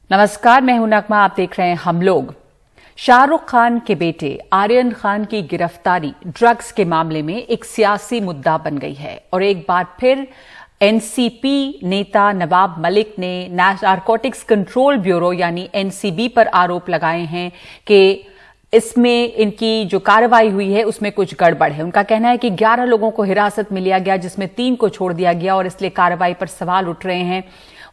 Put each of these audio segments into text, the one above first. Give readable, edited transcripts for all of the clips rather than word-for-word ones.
नमस्कार, मैं हूं नगमा। आप देख रहे हैं हम लोग। शाहरुख खान के बेटे आर्यन खान की गिरफ्तारी ड्रग्स के मामले में एक सियासी मुद्दा बन गई है और एक बार फिर एनसीपी नेता नवाब मलिक ने नारकोटिक्स कंट्रोल ब्यूरो यानी एनसीबी पर आरोप लगाए हैं कि इसमें इनकी जो कार्रवाई हुई है उसमें कुछ गड़बड़ है। उनका कहना है कि 11 लोगों को हिरासत में लिया गया, जिसमें 3 को छोड़ दिया गया और इसलिए कार्रवाई पर सवाल उठ रहे हैं।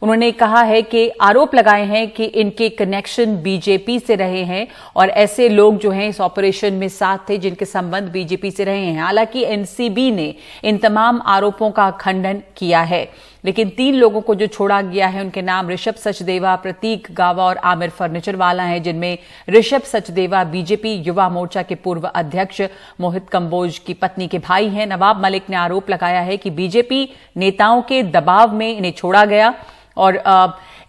उन्होंने कहा है कि आरोप लगाए हैं कि इनके कनेक्शन बीजेपी से रहे हैं और ऐसे लोग जो हैं इस ऑपरेशन में साथ थे जिनके संबंध बीजेपी से रहे हैं। हालांकि एनसीबी ने इन तमाम आरोपों का खंडन किया है, लेकिन 3 लोगों को जो छोड़ा गया है उनके नाम ऋषभ सचदेवा, प्रतीक गावा और आमिर फर्नीचर वाला हैं, जिनमें ऋषभ सचदेवा बीजेपी युवा मोर्चा के पूर्व अध्यक्ष मोहित कंबोज की पत्नी के भाई हैं। नवाब मलिक ने आरोप लगाया है कि बीजेपी नेताओं के दबाव में इन्हें छोड़ा गया और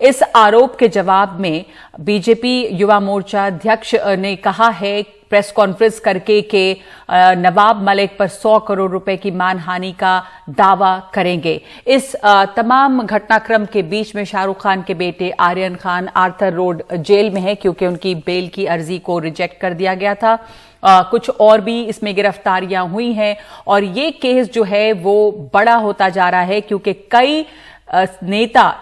इस आरोप के जवाब में बीजेपी युवा मोर्चा अध्यक्ष ने कहा है प्रेस कॉन्फ्रेंस करके कि नवाब मलिक पर 100 करोड़ रुपए की मानहानि का दावा करेंगे। इस तमाम घटनाक्रम के बीच में शाहरुख खान के बेटे Aryan Khan Arthur Road jail में है क्योंकि उनकी बेल की अर्जी को रिजेक्ट कर दिया गया था। कुछ और भी इसमें गिरफ्तारियां हुई हैं और ये केस जो है वो बड़ा होता जा रहा है क्योंकि कई नेता,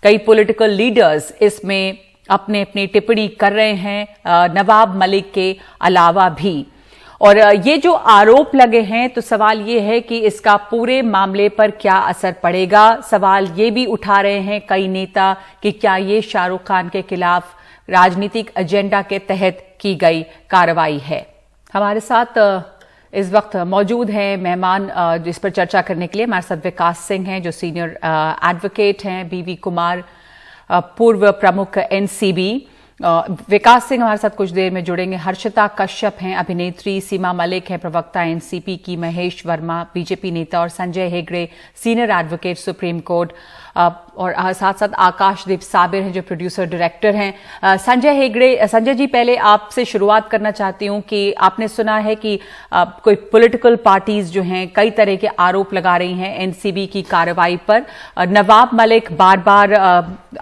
कई पॉलिटिकल लीडर्स इसमें अपने अपनी टिप्पणी कर रहे हैं, नवाब मलिक के अलावा भी। और ये जो आरोप लगे हैं तो सवाल ये है कि इसका पूरे मामले पर क्या असर पड़ेगा। सवाल ये भी उठा रहे हैं कई नेता कि क्या ये शाहरुख खान के खिलाफ राजनीतिक एजेंडा के तहत की गई कार्रवाई है। हमारे साथ इस वक्त मौजूद हैं मेहमान जिस पर चर्चा करने के लिए। हमारे साथ विकास सिंह हैं जो सीनियर एडवोकेट हैं, बीवी कुमार पूर्व प्रमुख एनसीबी। विकास सिंह हमारे साथ कुछ देर में जुड़ेंगे। हर्षिता कश्यप हैं अभिनेत्री, सीमा मलिक हैं प्रवक्ता एनसीपी की, महेश वर्मा बीजेपी नेता और Sanjay Hegde senior advocate supreme court और साथ साथ आकाशदीप साबिर हैं जो प्रोड्यूसर डायरेक्टर हैं। संजय हेगड़े, संजय जी पहले आपसे शुरुआत करना चाहती हूं कि आपने सुना है कि कोई पॉलिटिकल पार्टीज जो हैं कई तरह के आरोप लगा रही हैं एनसीबी की कार्रवाई पर। नवाब मलिक बार बार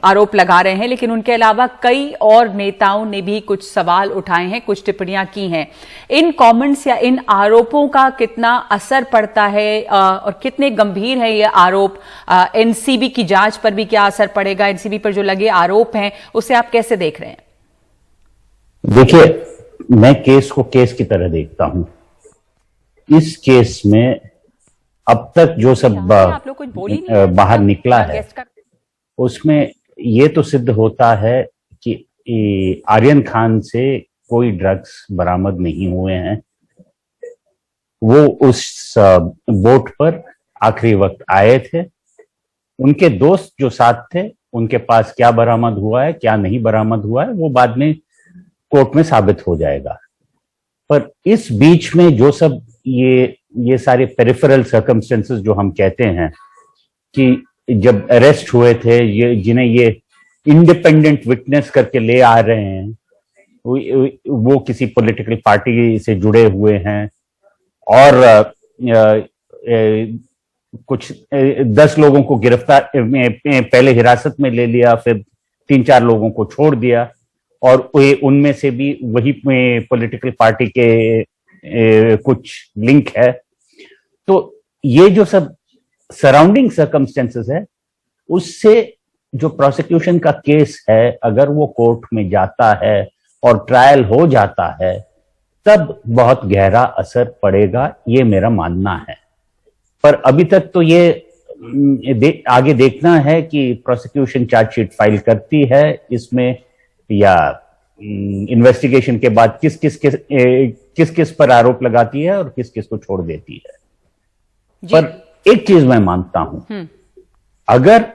आरोप लगा रहे हैं, लेकिन उनके अलावा कई और नेताओं ने भी कुछ सवाल उठाए हैं, कुछ टिप्पणियां की हैं। इन कमेंट्स या इन आरोपों का कितना असर पड़ता है और कितने गंभीर है ये आरोप? एनसीबी की जांच पर भी क्या असर पड़ेगा? एनसीबी पर जो लगे आरोप हैं उसे आप कैसे देख रहे हैं? देखिए, मैं केस को केस की तरह देखता हूं। इस केस में अब तक जो सब बाहर निकला है उसमें ये तो सिद्ध होता है कि आर्यन खान से कोई ड्रग्स बरामद नहीं हुए हैं। वो उस बोट पर आखिरी वक्त आए थे। उनके दोस्त जो साथ थे उनके पास क्या बरामद हुआ है, क्या नहीं बरामद हुआ है, वो बाद में कोर्ट में साबित हो जाएगा। पर इस बीच में जो सब ये सारे पेरिफेरल सर्कमस्टेंसेस जो हम कहते हैं कि जब अरेस्ट हुए थे, ये जिन्हें ये इंडिपेंडेंट विटनेस करके ले आ रहे हैं, वो किसी पॉलिटिकल पार्टी से जुड़े हुए हैं और कुछ 10 लोगों को गिरफ्तार पहले हिरासत में ले लिया, फिर 3-4 लोगों को छोड़ दिया और उनमें से भी वही पॉलिटिकल पार्टी के कुछ लिंक है। तो ये जो सब सराउंडिंग सर्कमस्टेंसेस है, उससे जो प्रोसिक्यूशन का केस है अगर वो कोर्ट में जाता है और ट्रायल हो जाता है तब बहुत गहरा असर पड़ेगा, ये मेरा मानना है। पर अभी तक तो ये आगे देखना है कि प्रोसिक्यूशन चार्जशीट फाइल करती है इसमें या इन्वेस्टिगेशन के बाद किस किस पर आरोप लगाती है और किस किस को छोड़ देती है। पर एक चीज मैं मानता हूं, अगर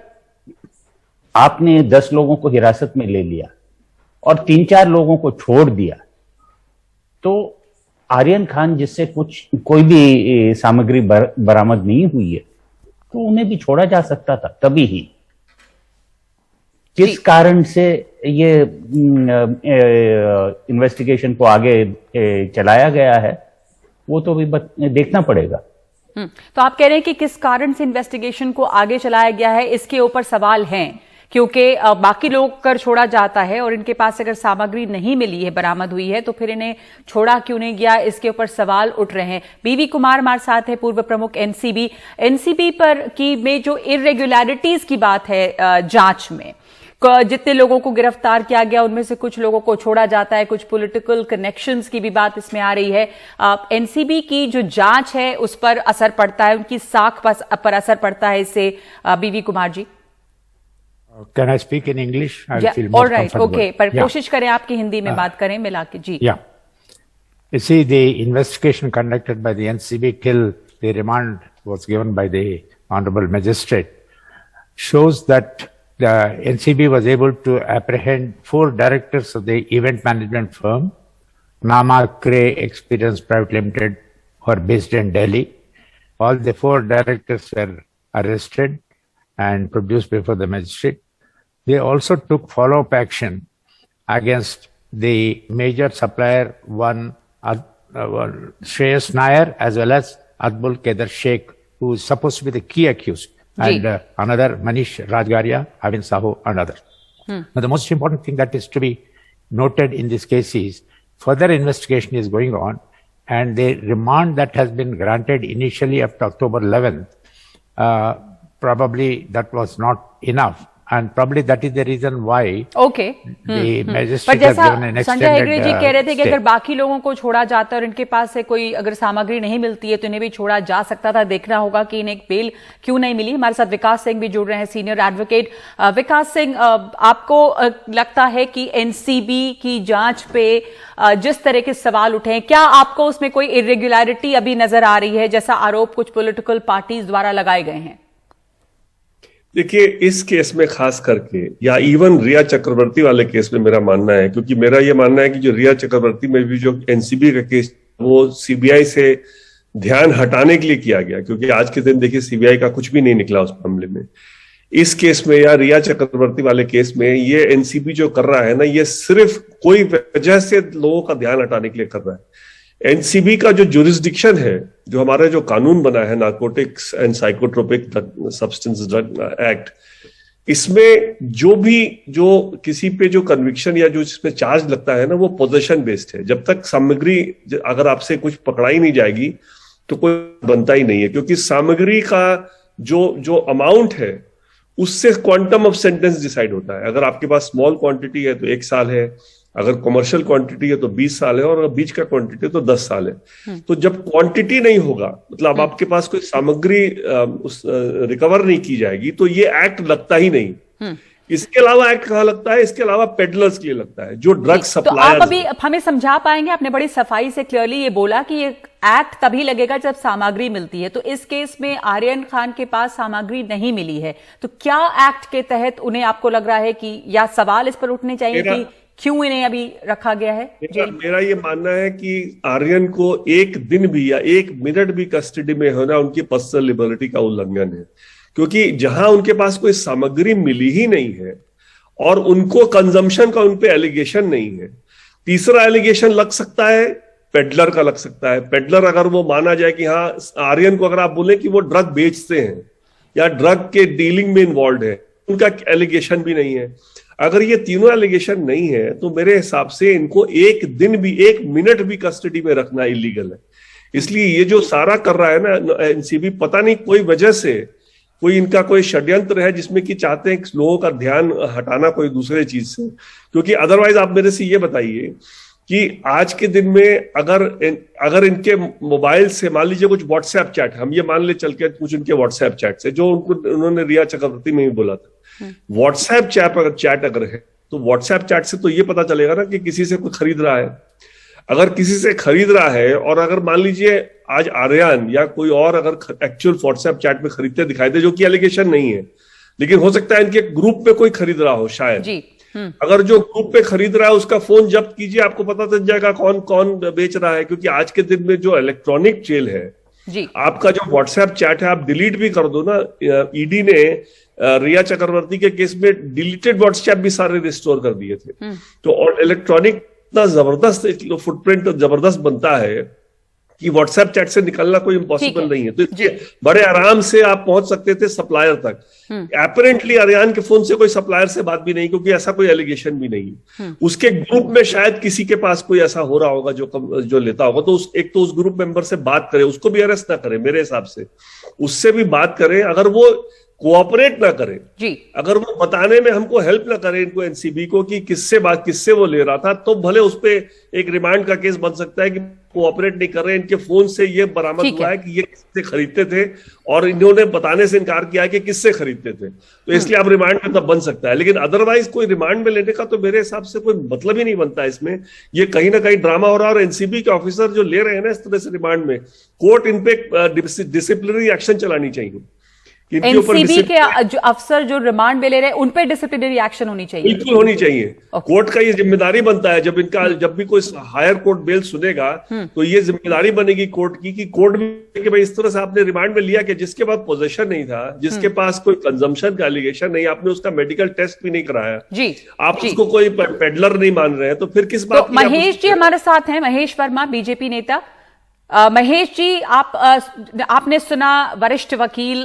आपने 10 लोगों को हिरासत में ले लिया और 3-4 लोगों को छोड़ दिया तो आर्यन खान जिससे कोई भी सामग्री बरामद नहीं हुई है तो उन्हें भी छोड़ा जा सकता था कभी ही। किस कारण से ये इन्वेस्टिगेशन को आगे चलाया गया है वो तो भी देखना पड़ेगा। तो आप कह रहे हैं कि किस कारण से इन्वेस्टिगेशन को आगे चलाया गया है, इसके ऊपर सवाल हैं क्योंकि बाकी लोग कर छोड़ा जाता है और इनके पास अगर सामग्री नहीं मिली है, बरामद हुई है, तो फिर इन्हें छोड़ा क्यों नहीं गया, इसके ऊपर सवाल उठ रहे हैं। बीवी कुमार हमारे साथ है, पूर्व प्रमुख एनसीबी पर की में जो इरेगुलरिटीज की बात है जांच में, जितने लोगों को गिरफ्तार किया गया उनमें से कुछ लोगों को छोड़ा जाता है, कुछ पॉलिटिकल कनेक्शंस की भी बात इसमें आ रही है। एनसीबी की जो जांच है उस पर असर पड़ता है, उनकी साख पर असर पड़ता है इससे, बीवी Kumar ji? Can I speak in English? I feel more comfortable. Okay, पर कोशिश करें आपकी हिंदी में बात करें मिला के जी। Yeah. You see, the investigation conducted by the NCB till the remand was given by the Honorable Magistrate shows that the NCB was able to apprehend 4 directors of the event management firm, Nama Cray Experience Private Limited, who are based in Delhi. All the 4 directors were arrested and produced before the magistrate. They also took follow-up action against the major supplier, one Shreyas Nair, as well as Adbul Kedar Sheikh, who is supposed to be the key accused, and another Manish Rajgaria, Avin Sahu, and others. Now, the most important thing that is to be noted in this case is further investigation is going on, and the remand that has been granted initially up to October 11th, probably that was not enough. And probably that is the reason why the magistrate has given an extended Sanjay Hegde जी कह रहे थे कि अगर बाकी लोगों को छोड़ा जाता है और इनके पास से कोई अगर सामग्री नहीं मिलती है तो इन्हें भी छोड़ा जा सकता था। देखना होगा कि इन्हें बेल क्यों नहीं मिली। हमारे साथ विकास सिंह भी जुड़ रहे हैं, सीनियर एडवोकेट। विकास सिंह, आपको लगता है कि एनसीबी की जांच पे जिस तरह के सवाल उठे हैं, क्या आपको उसमें कोई इरेगुलरिटी अभी नजर आ रही है, जैसा आरोप कुछ पॉलिटिकल पार्टीज द्वारा लगाए गए हैं? देखिए, इस केस में खास करके या इवन रिया चक्रवर्ती वाले केस में मेरा मानना है, क्योंकि मेरा यह मानना है कि जो रिया चक्रवर्ती में भी जो एनसीबी का केस वो सीबीआई से ध्यान हटाने के लिए किया गया, क्योंकि आज के दिन देखिए सीबीआई का कुछ भी नहीं निकला उस मामले में। इस केस में या रिया चक्रवर्ती वाले केस में ये एनसीबी जो कर रहा है ना, ये सिर्फ कोई वजह से लोगों का ध्यान हटाने के लिए कर रहा है। एनसीबी का जो जुरिस्डिक्शन है, जो हमारा जो कानून बना है narcotics and psychotropic substance drug act, इसमें जो किसी पे जो कन्विक्शन या जो इसमें चार्ज लगता है ना, वो पोजेशन बेस्ड है। जब तक सामग्री अगर आपसे कुछ पकड़ाई नहीं जाएगी तो कोई बनता ही नहीं है, क्योंकि सामग्री का जो अमाउंट है उससे क्वांटम ऑफ सेंटेंस डिसाइड होता है। अगर आपके पास स्मॉल क्वांटिटी है तो 1 साल है, अगर कमर्शियल क्वांटिटी है तो 20 साल है, और अगर बीच का क्वांटिटी है तो 10 साल है। तो जब क्वांटिटी नहीं होगा, मतलब आपके पास कोई सामग्री रिकवर नहीं की जाएगी, तो ये एक्ट लगता ही नहीं। इसके अलावा एक्ट कहां लगता है? इसके अलावा पेडलर्स के लिए लगता है, जो ड्रग सप्लायर्स। तो आप अभी हमें समझा पाएंगे, आपने बड़ी सफाई से क्लियरली ये बोला कि ये एक्ट तभी लगेगा जब सामग्री मिलती है। तो इस केस में आर्यन खान के पास सामग्री नहीं मिली है, तो क्या एक्ट के तहत उन्हें आपको लग रहा है कि, या सवाल इस पर उठने चाहिए कि क्यों इन्हें अभी रखा गया है? मेरा ये मानना है कि आर्यन को 1 दिन भी या 1 मिनट भी कस्टडी में होना उनकी पर्सनल लिबर्टी का उल्लंघन है, क्योंकि जहां उनके पास कोई सामग्री मिली ही नहीं है और उनको कंजम्पशन का उनपे एलिगेशन नहीं है। तीसरा एलिगेशन लग सकता है पेडलर का, लग सकता है। पेडलर अगर वो माना जाए कि हाँ, आर्यन को अगर आप बोले कि वो ड्रग बेचते हैं या ड्रग के डीलिंग में इन्वॉल्व है, उनका एलिगेशन भी नहीं है। अगर ये तीनों एलिगेशन नहीं है तो मेरे हिसाब से इनको 1 दिन भी 1 मिनट भी कस्टडी में रखना इलीगल है। इसलिए ये जो सारा कर रहा है ना एनसीबी, पता नहीं कोई वजह से कोई इनका कोई षड्यंत्र है जिसमें कि चाहते हैं लोगों का ध्यान हटाना कोई दूसरे चीज से। क्योंकि अदरवाइज आप मेरे से ये बताइए कि आज के दिन में अगर इनके मोबाइल से मान लीजिए कुछ व्हाट्सएप चैट, हम ये मान ले चल के कुछ उनके व्हाट्सएप चैट से, जो उन्होंने रिया चक्रवर्ती में भी बोला था, व्हाट्सएप चैट अगर है तो व्हाट्सएप चैट से तो ये पता चलेगा ना कि किसी से कोई खरीद रहा है। अगर किसी से खरीद रहा है, और अगर मान लीजिए आज आर्यन या कोई और अगर एक्चुअल व्हाट्सएप चैट में खरीदते दिखाई दे, जो कि एलिगेशन नहीं है, लेकिन हो सकता है इनके ग्रुप पे कोई खरीद रहा हो शायद जी। अगर जो ग्रुप पे खरीद रहा है उसका फोन जब्त कीजिए, आपको पता चल जाएगा कौन कौन बेच रहा है। क्योंकि आज के दिन में जो इलेक्ट्रॉनिक जेल है जी, आपका जो व्हाट्सएप चैट है आप डिलीट भी कर दो ना। ईडी ने रिया चक्रवर्ती के केस में डिलीटेड व्हाट्सएप भी सारे रिस्टोर कर दिए थे। तो और इलेक्ट्रॉनिक इतना जबरदस्त फुटप्रिंट जबरदस्त बनता है कि व्हाट्सएप चैट से निकलना कोई इम्पॉसिबल नहीं है। तो इसलिए बड़े आराम से आप पहुंच सकते थे सप्लायर तक। एपरेंटली आर्यन के फोन से कोई सप्लायर से बात भी नहीं, क्योंकि ऐसा कोई एलिगेशन भी नहीं है। उसके ग्रुप में शायद किसी के पास कोई ऐसा हो रहा होगा जो लेता होगा, तो एक तो उस ग्रुप मेंबर से बात करे, उसको भी अरेस्ट ना करे मेरे हिसाब से, उससे भी बात करें। अगर वो कोऑपरेट ना करे जी, अगर वो बताने में हमको हेल्प ना करे इनको एनसीबी को कि किससे वो ले रहा था, तो भले उस पे एक रिमांड का केस बन सकता है कि कोऑपरेट नहीं कर रहे, इनके फोन से ये बरामद हुआ है कि ये किससे खरीदते थे और इन्होंने बताने से इनकार किया है कि किससे खरीदते थे, तो इसलिए अब रिमांड में तब बन सकता है। लेकिन अदरवाइज कोई रिमांड में लेने का तो मेरे हिसाब से कोई मतलब ही नहीं बनता। इसमें ये कहीं ना कहीं ड्रामा हो रहा है, और एनसीबी के ऑफिसर जो ले रहे हैं ना इस तरह से रिमांड में, कोर्ट इन पे डिसिप्लिनरी एक्शन चलानी चाहिए। एनसीबी के जो अफसर जो रिमांड में ले रहे हैं उन पे डिसिप्लिनरी एक्शन होनी चाहिए, बिल्कुल होनी चाहिए। कोर्ट का ये जिम्मेदारी बनता है, जब भी कोई हायर कोर्ट बेल सुनेगा तो ये जिम्मेदारी बनेगी कोर्ट की कि कोर्ट में कि भाई इस तरह से आपने रिमांड में लिया कि जिसके पास पोजेशन नहीं था, जिसके पास कोई कंजम्पशन का एलिगेशन नहीं, आपने उसका मेडिकल टेस्ट भी नहीं कराया जी, आप उसको कोई पेडलर नहीं मान रहे हैं, तो फिर किस बात की? महेश जी हमारे साथ हैं, महेश वर्मा बीजेपी नेता। महेश जी, आपने सुना वरिष्ठ वकील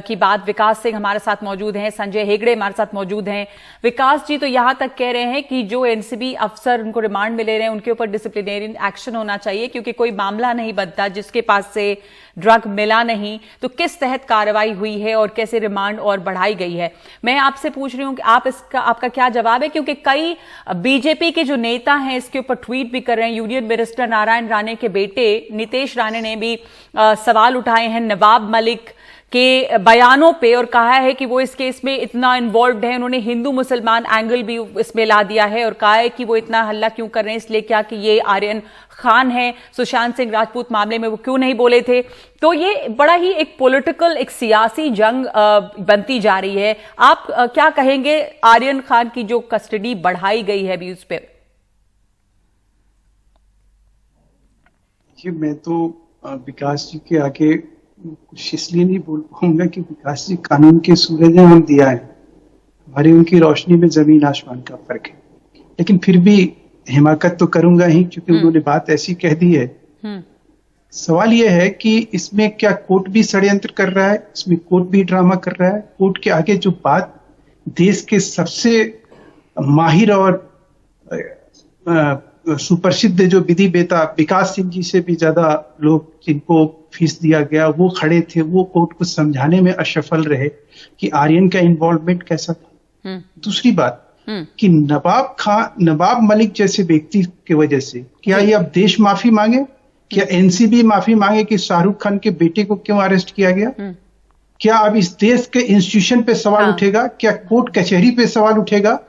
की बात। विकास सिंह हमारे साथ मौजूद हैं, संजय हेगड़े हमारे साथ मौजूद हैं। विकास जी तो यहां तक कह रहे हैं कि जो एनसीबी अफसर उनको रिमांड में ले रहे हैं उनके ऊपर डिसिप्लिनरी एक्शन होना चाहिए, क्योंकि कोई मामला नहीं बनता जिसके पास से ड्रग मिला नहीं, तो किस तहत कार्रवाई हुई है और कैसे रिमांड और बढ़ाई गई है। मैं आपसे पूछ रही हूं कि आपका क्या जवाब है, क्योंकि कई बीजेपी के जो नेता हैं इसके ऊपर ट्वीट भी कर रहे हैं। यूनियन मिनिस्टर नारायण राणे के बेटे नितेश राणे ने भी सवाल उठाए हैं नवाब मलिक के बयानों पे और कहा है कि वो इस केस में इतना इन्वॉल्व है। उन्होंने हिंदू मुसलमान एंगल भी इसमें ला दिया है और कहा है कि वो इतना हल्ला क्यों कर रहे हैं, इसलिए क्या कि ये आर्यन खान है, सुशांत सिंह राजपूत मामले में वो क्यों नहीं बोले थे। तो ये बड़ा ही एक पॉलिटिकल, एक सियासी जंग बनती जा रही है। आप क्या कहेंगे आर्यन खान की जो कस्टडी बढ़ाई गई है अभी उस पर? मैं तो विकास जी के आगे कुछ इसलिए नहीं बोल पाऊंगा कि विकास जी कानून के सूरज हैं, हम दिया है, हमारी उनकी रोशनी में जमीन आसमान का फर्क है। लेकिन फिर भी हिमाकत तो करूंगा ही, क्योंकि उन्होंने बात ऐसी कह दी है। सवाल यह है कि इसमें क्या कोर्ट भी षड्यंत्र कर रहा है, इसमें कोर्ट भी ड्रामा कर रहा है। कोर्ट के आगे जो बात देश के सबसे माहिर और सुप्रसिद्ध जो विधि वेता विकास सिंह जी से भी ज्यादा लोग जिनको फीस दिया गया वो खड़े थे, वो कोर्ट को समझाने में असफल रहे कि आर्यन का इन्वॉल्वमेंट कैसा था। दूसरी बात कि नवाब मलिक जैसे व्यक्ति की वजह से क्या ये अब देश माफी मांगे, क्या एनसीबी माफी मांगे कि शाहरुख खान के बेटे को क्यों अरेस्ट किया गया? क्या अब इस देश के इंस्टीट्यूशन पे सवाल उठेगा? क्या कोर्ट कचहरी पे सवाल उठेगा?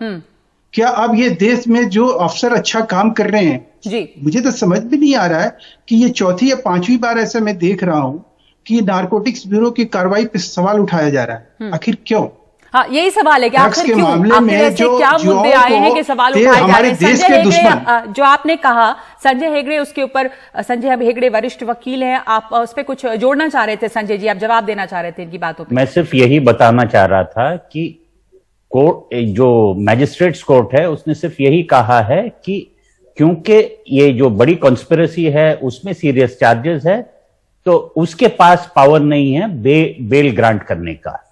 क्या अब ये देश में जो अफसर अच्छा काम कर रहे हैं जी, मुझे तो समझ भी नहीं आ रहा है कि ये चौथी या पांचवी बार ऐसा मैं देख रहा हूं कि नारकोटिक्स ब्यूरो की कार्रवाई पे सवाल उठाया जा रहा है। आखिर क्यों? हाँ, यही सवाल है कि आखिर क्यों, मामले में जो क्या मुद्दे आए हैं कि सवाल उठाए जा रहे हैं। संजय हेगड़े जो आपने कहा, संजय हेगड़े उसके ऊपर, संजय हेगड़े वरिष्ठ वकील हैं, आप उस पर कुछ जोड़ना चाह रहे थे? संजय जी, आप जवाब देना चाह रहे थे इनकी बातों पर। मैं सिर्फ यही बताना चाह रहा था कि कोर्ट, जो मैजिस्ट्रेट्स कोर्ट है, उसने सिर्फ यही कहा है कि क्योंकि ये जो बड़ी कॉन्स्पिरेसी है उसमें सीरियस चार्जेस है, तो उसके पास पावर नहीं है बेल ग्रांट करने का।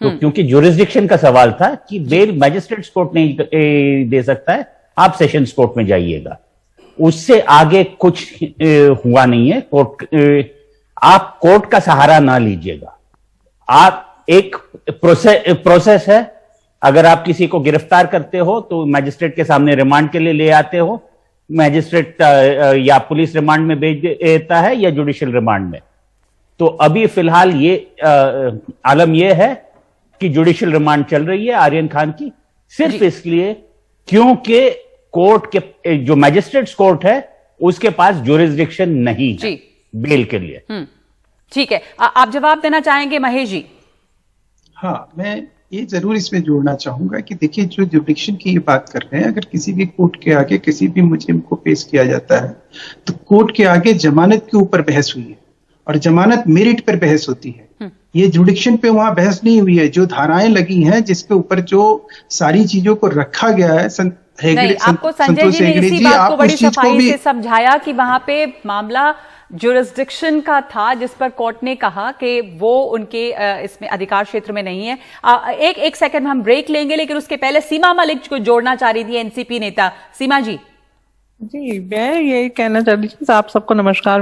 तो क्योंकि जुरिस्डिक्शन का सवाल था कि बेल मैजिस्ट्रेट्स कोर्ट नहीं दे सकता है, आप सेशंस कोर्ट में जाइएगा। उससे आगे कुछ हुआ नहीं है। आप कोर्ट का सहारा ना लीजिएगा। आप एक प्रोसेस है, अगर आप किसी को गिरफ्तार करते हो तो मैजिस्ट्रेट के सामने रिमांड के लिए ले आते हो, मैजिस्ट्रेट या पुलिस रिमांड में भेज देता है या जुडिशियल रिमांड में। तो अभी फिलहाल ये आलम ये है कि जुडिशियल रिमांड चल रही है आर्यन खान की, सिर्फ इसलिए क्योंकि कोर्ट के जो मैजिस्ट्रेट्स कोर्ट है उसके पास जुरिस्डिक्शन नहीं है बेल के लिए। ठीक है, आप जवाब देना चाहेंगे महेश जी? हाँ, मैं ये जरूर इसमें जोड़ना चाहूंगा कि देखिए, जो जुडिक्शन की ये बात कर रहे हैं, अगर किसी भी कोर्ट के आगे किसी भी मुजरिम को पेश किया जाता है तो कोर्ट के आगे जमानत के ऊपर बहस हुई है और जमानत मेरिट पर बहस होती है। ये जुडिक्शन पे वहां बहस नहीं हुई है। जो धाराएं लगी हैं, जिसके ऊपर जो सारी चीजों को रखा गया है, नहीं, आपको संजय जी ने इसी बात को बड़ी सफाई से समझाया कि वहां पे मामला जुरिस्डिक्शन का था, जिस पर कोर्ट ने कहा कि वो उनके इसमें अधिकार क्षेत्र में नहीं है। एक सेकंड में हम ब्रेक लेंगे, लेकिन उसके पहले सीमा मलिक को जोड़ना चाह रही थी, एनसीपी नेता। सीमा जी। जी, मैं यही कहना चाह रही थी। आप सबको नमस्कार।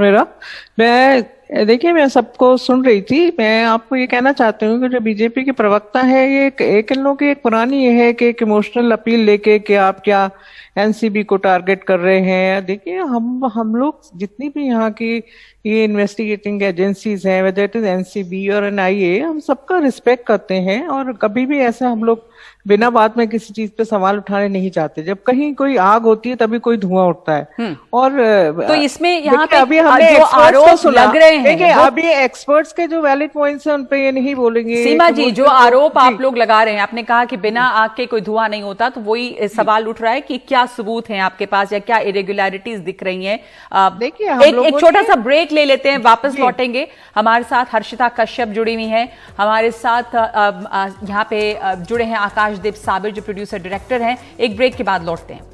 देखिए, मैं सबको सुन रही थी। मैं आपको ये कहना चाहती हूँ कि जो बीजेपी के प्रवक्ता है, ये एक इन लोगों की एक पुरानी ये है कि एक इमोशनल अपील लेके कि आप क्या एनसीबी को टारगेट कर रहे हैं। देखिए, हम लोग जितनी भी यहाँ की ये इन्वेस्टिगेटिंग एजेंसीज हैं, वेदर इट इज एनसीबी और एनआईए, हम सबका रिस्पेक्ट करते हैं और कभी भी ऐसा हम लोग बिना बात में किसी चीज पे सवाल उठाने नहीं चाहते। जब कहीं कोई आग होती है तभी कोई धुआं उठता है। और तो इसमें यहाँ पे अभी हमने जो आरोप लग रहे हैं, देखिए अभी एक्सपर्ट्स के जो वैलिड पॉइंट्स हैं उन पे ये नहीं बोलेंगे। सीमा जी, जो आरोप आप लोग लगा रहे हैं, आपने कहा कि बिना आग के कोई धुआं नहीं होता, तो वही सवाल उठ रहा है कि क्या सबूत हैं आपके पास या क्या इरेगुलरिटीज दिख रही हैं? देखिए, एक छोटा सा ब्रेक ले लेते हैं, वापस लौटेंगे। हमारे साथ हर्षिता कश्यप जुड़ी हुई है, हमारे साथ यहाँ पे जुड़े हैं आकाशदीप साबिर जो प्रोड्यूसर डायरेक्टर हैं। एक ब्रेक के बाद लौटते हैं।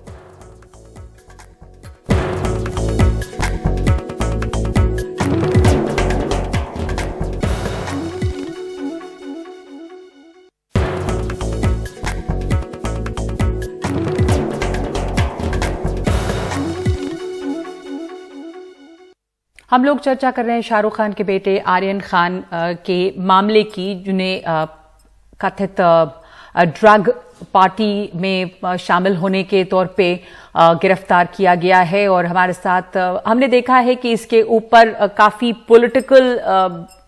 हम लोग चर्चा कर रहे हैं शाहरुख खान के बेटे आर्यन खान के मामले की, जिन्हें कथित ड्रग पार्टी में शामिल होने के तौर पे गिरफ्तार किया गया है। और हमारे साथ हमने देखा है कि इसके ऊपर काफी पॉलिटिकल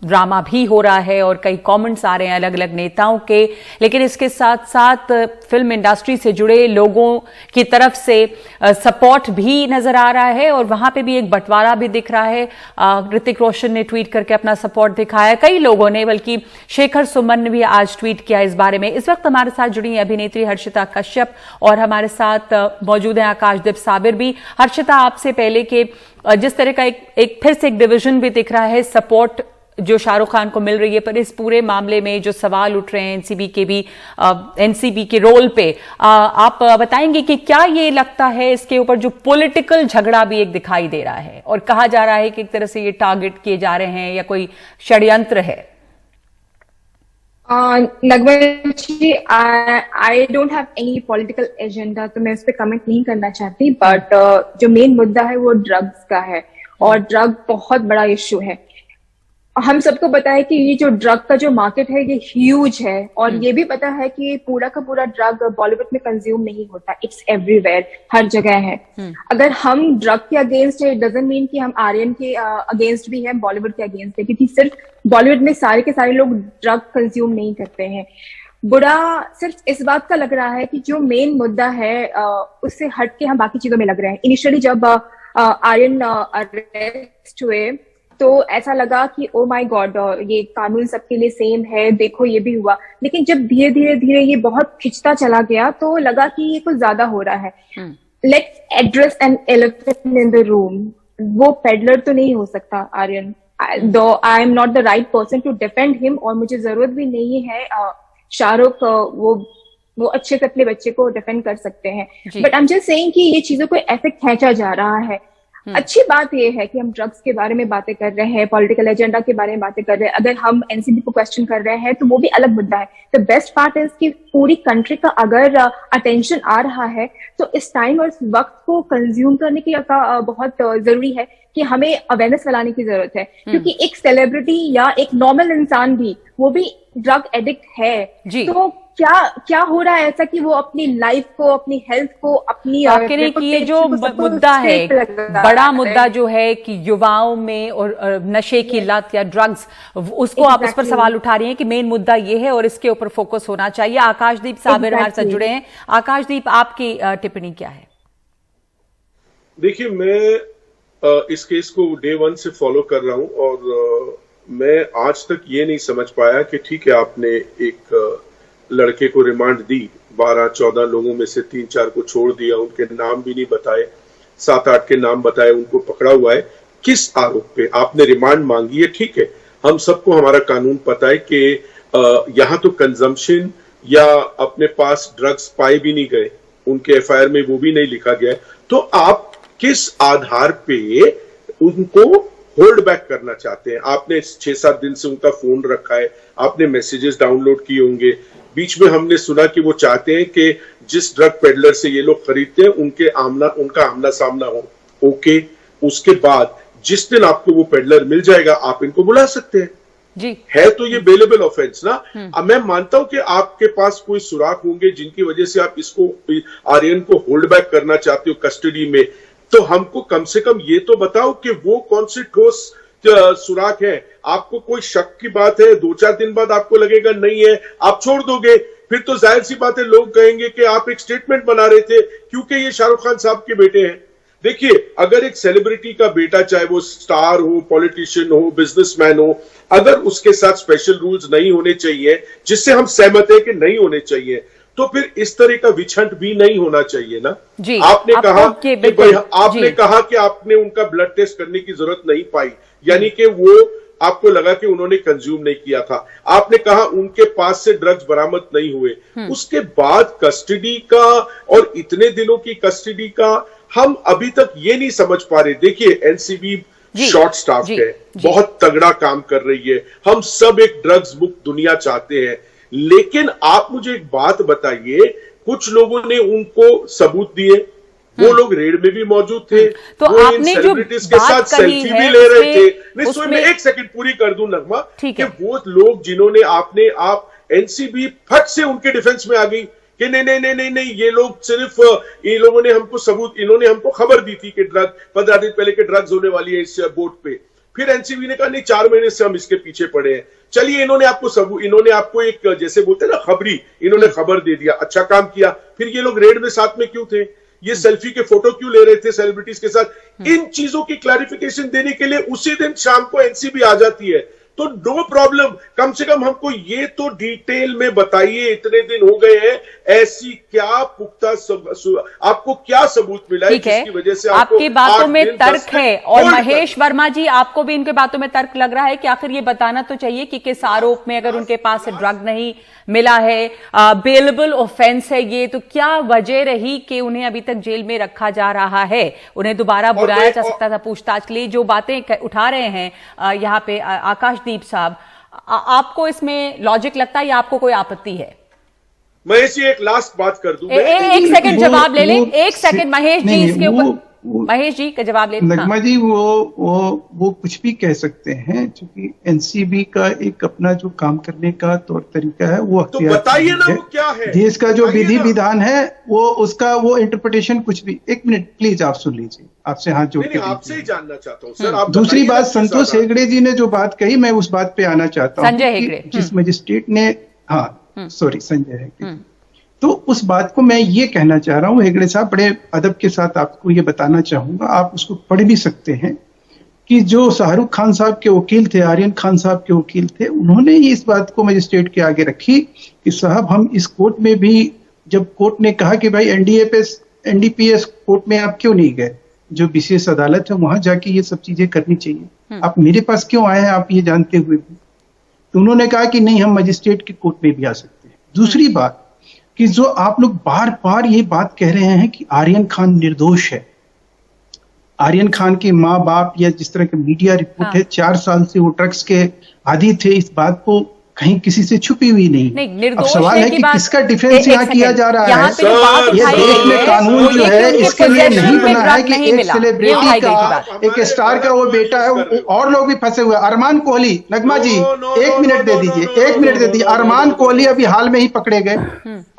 ड्रामा भी हो रहा है और कई कमेंट्स आ रहे हैं अलग अलग नेताओं के, लेकिन इसके साथ साथ फिल्म इंडस्ट्री से जुड़े लोगों की तरफ से सपोर्ट भी नजर आ रहा है और वहां पे भी एक बंटवारा भी दिख रहा है। ऋतिक रोशन ने ट्वीट करके अपना सपोर्ट दिखाया, कई लोगों ने, बल्कि शेखर सुमन ने भी आज ट्वीट किया इस बारे में। इस वक्त हमारे साथ जुड़ी अभिनेत्री हर्षिता कश्यप और हमारे साथ मौजूद है आकाशदीप साबिर भी। हर्षिता, आपसे पहले के जिस तरह का एक फिर से एक डिवीजन भी दिख रहा है, सपोर्ट जो शाहरुख खान को मिल रही है, पर इस पूरे मामले में जो सवाल उठ रहे हैं एनसीबी के भी, एनसीबी के रोल पे आप बताएंगे कि क्या ये लगता है इसके ऊपर जो पॉलिटिकल झगड़ा भी एक दिखाई दे रहा है और कहा जा रहा है कि एक तरह से ये टारगेट किए जा रहे हैं या कोई षड्यंत्र है? Nagma ji, I don't have any political agenda, तो मैं उस पर कमेंट नहीं करना चाहती। बट जो मेन मुद्दा है वो ड्रग्स का है और ड्रग बहुत बड़ा इश्यू है। हम सबको पता है कि ये जो ड्रग का जो मार्केट है ये ह्यूज है और ये भी पता है कि पूरा का पूरा ड्रग बॉलीवुड में कंज्यूम नहीं होता, इट्स एवरीवेयर, हर जगह है। अगर हम ड्रग के अगेंस्ट है, इट डजंट मीन कि हम आर्यन के अगेंस्ट भी है, बॉलीवुड के अगेंस्ट है, क्योंकि सिर्फ बॉलीवुड में सारे के सारे लोग ड्रग कंज्यूम नहीं करते हैं। बुरा सिर्फ इस बात का लग रहा है कि जो मेन मुद्दा है उससे हट के हम बाकी चीजों में लग रहे हैं। इनिशियली जब आर्यन अरेस्ट हुए तो ऐसा लगा कि ओ माय गॉड, ये कानून सबके लिए सेम है, देखो ये भी हुआ। लेकिन जब धीरे धीरे धीरे ये बहुत खिंचता चला गया तो लगा कि ये कुछ ज्यादा हो रहा है। Let's address an elephant in the room. वो पेडलर तो नहीं हो सकता Aryan, though I am not the right person to defend him, और मुझे जरूरत भी नहीं है। शाहरुख वो अच्छे से अपने बच्चे को डिफेंड कर सकते हैं, but I am just saying कि ये चीजों को ऐसे खींचा जा रहा है। अच्छी बात यह है कि हम ड्रग्स के बारे में बातें कर रहे हैं, पॉलिटिकल एजेंडा के बारे में बातें कर रहे हैं। अगर हम एनसीबी को क्वेश्चन कर रहे हैं तो वो भी अलग मुद्दा है। द बेस्ट पार्ट इज कि पूरी कंट्री का अगर अटेंशन आ रहा है तो इस टाइम और इस वक्त को कंज्यूम करने की बहुत जरूरी है कि हमें अवेयरनेस फैलाने की जरूरत है, क्योंकि एक सेलिब्रिटी या एक नॉर्मल इंसान भी, वो भी ड्रग एडिक्ट है। तो क्या हो रहा है ऐसा कि वो अपनी लाइफ को, अपनी हेल्थ को, अपनी ये जो मुद्दा है, बड़ा मुद्दा जो है कि युवाओं में और नशे की लत या ड्रग्स, उसको आप उस पर सवाल उठा रही हैं कि मेन मुद्दा ये है और इसके ऊपर फोकस होना चाहिए। आकाशदीप साबिर हमारे साथ जुड़े हैं। आकाशदीप, आपकी टिप्पणी क्या है? देखिए, मैं इस केस को डे 1 से फॉलो कर रहा हूं और मैं आज तक ये नहीं समझ पाया कि ठीक है, आपने एक लड़के को रिमांड दी, 12-14 लोगों में से 3-4 को छोड़ दिया, उनके नाम भी नहीं बताए, 7-8 के नाम बताए, उनको पकड़ा हुआ है। किस आरोप पे आपने रिमांड मांगी है? ठीक है, हम सबको हमारा कानून पता है कि यहाँ तो कंजम्पशन या अपने पास ड्रग्स पाए भी नहीं गए, उनके एफआईआर में वो भी नहीं लिखा गया है, तो आप किस आधार पे उनको होल्ड बैक करना चाहते हैं? आपने 6-7 दिन से उनका फोन रखा है, आपने मैसेजेस डाउनलोड किए होंगे, बीच में हमने सुना कि वो चाहते हैं कि जिस ड्रग पेडलर से ये लोग खरीदते हैं उनका आमना सामना हो। ओके, उसके बाद जिस दिन आपको वो पेडलर मिल जाएगा आप इनको बुला सकते हैं जी। है तो ये बेलेबल ऑफेंस ना। अब मैं मानता हूं कि आपके पास कोई सुराग होंगे जिनकी वजह से आप इसको आर्यन को होल्ड बैक करना चाहते हो कस्टडी में, तो हमको कम से कम ये तो बताओ कि वो कौन सी ठोस सुराग है। आपको कोई शक की बात है, 2-4 दिन बाद आपको लगेगा नहीं है, आप छोड़ दोगे, फिर तो जाहिर सी बात है लोग कहेंगे कि आप एक स्टेटमेंट बना रहे थे क्योंकि ये शाहरुख खान साहब के बेटे हैं। देखिए, अगर एक सेलिब्रिटी का बेटा, चाहे वो स्टार हो, पॉलिटिशियन हो, बिजनेसमैन हो, अगर उसके साथ स्पेशल रूल्स नहीं होने चाहिए, जिससे हम सहमत है कि नहीं होने चाहिए, तो फिर इस तरह का विच हंट भी नहीं होना चाहिए ना। जी, आपने कहा कि कहा कि आपने उनका ब्लड टेस्ट करने की जरूरत नहीं पाई, यानी कि वो आपको लगा कि उन्होंने कंज्यूम नहीं किया था। आपने कहा उनके पास से ड्रग्स बरामद नहीं हुए। उसके बाद कस्टडी का और इतने दिनों की कस्टडी का हम अभी तक ये नहीं समझ पा रहे। देखिए, एनसीबी शॉर्ट स्टाफ है, बहुत तगड़ा काम कर रही है, हम सब एक ड्रग्स मुक्त दुनिया चाहते हैं, लेकिन आप मुझे एक बात बताइए, कुछ लोगों ने उनको सबूत दिए, वो लोग रेड में भी मौजूद थे, तो वो आपने इन जो सेलिब्रिटीज के साथ सेल्फी भी ले रहे थे। नहीं, मैं एक सेकंड पूरी कर दूं नगमा, कि वो लोग जिन्होंने आप एनसीबी फट से उनके डिफेंस में आ गई कि नहीं, ये लोग सिर्फ इन लोगों ने हमको सबूत, इन्होंने हमको खबर दी थी कि 15 दिन पहले के ड्रग्स होने वाली है इस बोट पे। फिर एनसीबी ने कहा नहीं, 4 महीने से हम इसके पीछे पड़े हैं। चलिए, इन्होंने आपको एक, जैसे बोलते हैं ना, खबरी, इन्होंने खबर दे दिया, अच्छा काम किया। फिर ये लोग रेड में साथ में क्यों थे? ये सेल्फी के फोटो क्यों ले रहे थे सेलिब्रिटीज के साथ? इन चीजों की क्लैरिफिकेशन देने के लिए उसी दिन शाम को एनसीबी आ जाती है, तो नो प्रॉब्लम। कम से कम हमको ये तो डिटेल में बताइए, इतने दिन हो गए हैं, ऐसी क्या पुख्ता आपको क्या सबूत मिला है जिसकी वजह से आपकी बातों में तर्क है? और महेश वर्मा जी, आपको भी इनके बातों में तर्क लग रहा है कि आखिर ये बताना तो चाहिए कि किस आरोप में, अगर उनके पास ड्रग नहीं मिला है, बेलेबल ऑफेंस है ये, तो क्या वजह रही कि उन्हें अभी तक जेल में रखा जा रहा है? उन्हें दोबारा बुलाया जा सकता था पूछताछ के लिए। जो बातें उठा रहे हैं यहाँ पे आकाशदीप साहब, आपको इसमें लॉजिक लगता है या आपको कोई आपत्ति है? महेश जी, एक लास्ट बात कर दूं। एक सेकंड जवाब ले लें, एक सेकंड महेश जी, इसके ऊपर महेश जी का जवाब ले। नगमा जी, वो कुछ भी कह सकते हैं, क्योंकि एनसीबी का एक अपना जो काम करने का तौर तरीका है वो तो बताइए ना वो क्या है। देश का जो विधि विधान है वो इंटरप्रिटेशन कुछ भी। एक मिनट प्लीज, आप सुन लीजिए, आपसे हाथ जोड़ के आपसे ही जानना चाहता हूँ सर। आप दूसरी बात, संतोष हेगड़े जी ने जो बात कही, मैं उस बात पे आना चाहता हूँ। संजय हेगड़े, जिस मजिस्ट्रेट ने, संजय हेगड़े, तो उस बात को मैं ये कहना चाह रहा हूं, हेगड़े साहब, बड़े अदब के साथ आपको ये बताना चाहूंगा, आप उसको पढ़ भी सकते हैं, कि जो शाहरुख खान साहब के वकील थे, आर्यन खान साहब के वकील थे, उन्होंने ही इस बात को मजिस्ट्रेट के आगे रखी कि साहब, हम इस कोर्ट में भी, जब कोर्ट ने कहा कि भाई एनडीपीएस कोर्ट में आप क्यों नहीं गए, जो विशेष अदालत है वहां जाके ये सब चीजें करनी चाहिए, आप मेरे पास क्यों आए हैं, आप ये जानते हुए भी? तो उन्होंने कहा कि नहीं, हम मजिस्ट्रेट के कोर्ट में भी आ सकते हैं। दूसरी बात कि जो आप लोग बार बार ये बात कह रहे हैं कि आर्यन खान निर्दोष है, आर्यन खान के माँ बाप या जिस तरह का मीडिया रिपोर्ट है, 4 साल से वो ड्रग्स के आदी थे, इस बात को कहीं किसी से छुपी हुई नहीं। अब सवाल है कि किसका डिफेंस यहाँ किया जा रहा है? ये देश में कानून जो है इसके लिए नहीं बना है कि एक सेलिब्रिटी का, एक स्टार का वो बेटा है, और लोग भी फंसे हुए। अरमान कोहली, नगमा जी, 1 मिनट दे दीजिए, 1 मिनट दे दीजिए। अरमान कोहली अभी हाल में ही पकड़े गए,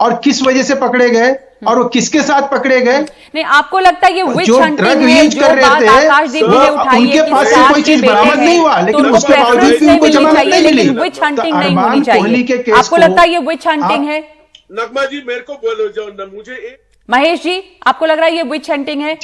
और किस वजह से पकड़े गए और वो किसके साथ पकड़े गए? नहीं, आपको लगता है ये विच जो हंटिंग ड्रग है, यूज जो कर बात रहे थे, आकाशदीप ने उठाई है, उनके पास से कोई चीज बरामद नहीं हुआ, लेकिन उसके बावजूद भी उनको जमानत नहीं मिली। विच हंटिंग नहीं होनी चाहिए। आपको लगता है ये विच हंटिंग है? नगमा जी, मेरे को बोलो, जो मुझे महेश जी, आपको लग रहा है ये विच हंटिंग है?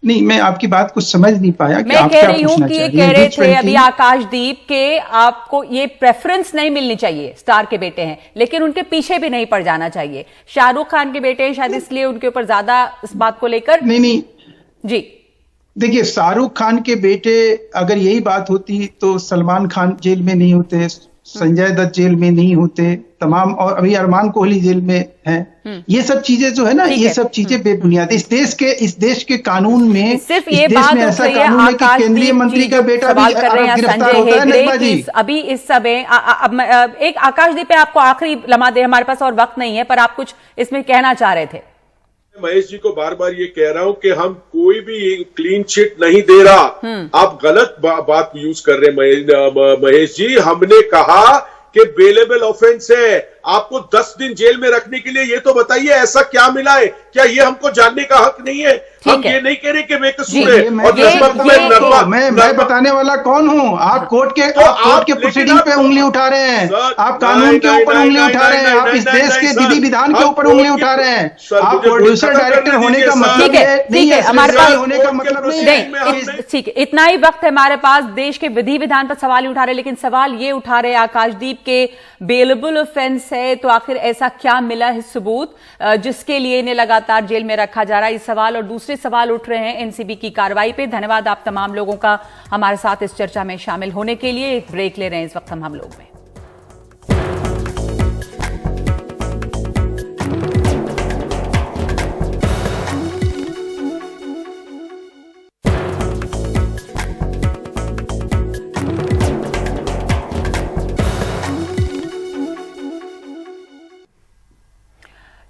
नहीं, मैं आपकी बात को समझ नहीं पाया कि मैं आप कह क्या रही हूं पूछना कि ये चाह रही कह हैं। रहे थे अभी आकाशदीप के आपको ये प्रेफरेंस नहीं मिलनी चाहिए, स्टार के बेटे हैं, लेकिन उनके पीछे भी नहीं पड़ जाना चाहिए। शाहरुख खान के बेटे हैं, शायद इसलिए उनके ऊपर ज्यादा इस बात को लेकर। नहीं जी, देखिए, शाहरुख खान के बेटे, अगर यही बात होती तो सलमान खान जेल में नहीं होते, संजय दत्त जेल में नहीं होते, तमाम, और अभी अरमान कोहली जेल में है। ये सब चीजें जो है ना, ये सब चीजें बेबुनियाद। इस देश के कानून में, सिर्फ इस ये देश बात में उठ ऐसा रही है, कानून है कि आकाशदीप केंद्रीय मंत्री का बेटा भी सवाल कर रहे हैं गिरफ्तार संजय होता है। हेगड़े नजमा जी, कि अभी इस समय एक आकाशदीप पे आपको आखिरी लम्हा दे, हमारे पास और वक्त नहीं है, पर आप कुछ इसमें कहना चाह रहे थे। महेश जी को बार बार ये कह रहा हूं कि हम कोई भी क्लीन चिट नहीं दे रहा। आप गलत बात यूज कर रहे हैं महेश जी। हमने कहा कि बेलेबल ऑफेंस है, आपको 10 दिन जेल में रखने के लिए। ये तो बताइए ऐसा क्या मिला है? क्या ये हमको जानने का हक नहीं है? हम ये नहीं कह रहे कि बेकसूर है। और जिस वक्त मैं बताने वाला कौन हूँ? आप कोर्ट के प्रोसीडिंग पे उंगली उठा रहे हैं, आप कानून के ऊपर उंगली उठा रहे हैं, आप इस देश के विधि विधान के ऊपर उंगली उठा रहे हैं। आप प्रोड्यूसर डायरेक्टर होने का मतलब ठीक है, हमारे पास होने का मतलब नहीं, ठीक है, इतना ही वक्त है हमारे पास। देश के विधि विधान पर सवाल उठा रहे, लेकिन सवाल ये उठा रहे आकाशदीप के बेलेबल ऑफेंस है, तो आखिर ऐसा क्या मिला है सबूत जिसके लिए इन्हें लगातार जेल में रखा जा रहा है? इस सवाल और दूसरे सवाल उठ रहे हैं एनसीबी की कार्रवाई पे। धन्यवाद आप तमाम लोगों का हमारे साथ इस चर्चा में शामिल होने के लिए। एक ब्रेक ले रहे हैं इस वक्त हम लोग में।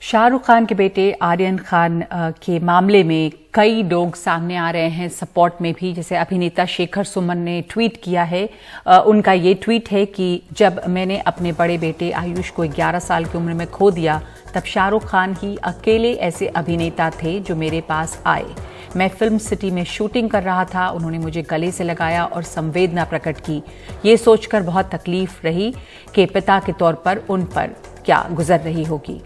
शाहरुख खान के बेटे आर्यन खान के मामले में कई लोग सामने आ रहे हैं सपोर्ट में भी। जैसे अभिनेता शेखर सुमन ने ट्वीट किया है। उनका ये ट्वीट है कि जब मैंने अपने बड़े बेटे आयुष को 11 साल की उम्र में खो दिया, तब शाहरुख खान ही अकेले ऐसे अभिनेता थे जो मेरे पास आए। मैं फिल्म सिटी में शूटिंग कर रहा था, उन्होंने मुझे गले से लगाया और संवेदना प्रकट की। ये सोचकर बहुत तकलीफ रही कि पिता के तौर पर उन पर क्या गुजर रही होगी।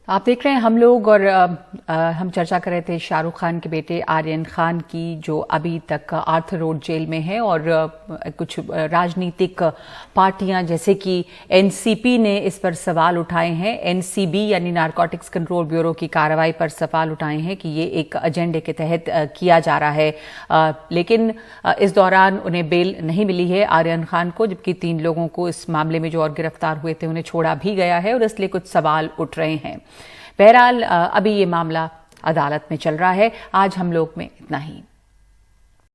आप देख रहे हैं हम लोग, और हम चर्चा कर रहे थे शाहरुख खान के बेटे आर्यन खान की, जो अभी तक आर्थर रोड जेल में है। और कुछ राजनीतिक पार्टियां जैसे कि एनसीपी ने इस पर सवाल उठाए हैं। एनसीबी यानी नारकोटिक्स कंट्रोल ब्यूरो की कार्रवाई पर सवाल उठाए हैं कि ये एक एजेंडे के तहत किया जा रहा है। लेकिन इस दौरान उन्हें बेल नहीं मिली है आर्यन खान को, जबकि 3 लोगों को इस मामले में जो और गिरफ्तार हुए थे उन्हें छोड़ा भी गया है, और इसलिए कुछ सवाल उठ रहे हैं। बहरहाल अभी ये मामला अदालत में चल रहा है। आज हम लोग में इतना ही।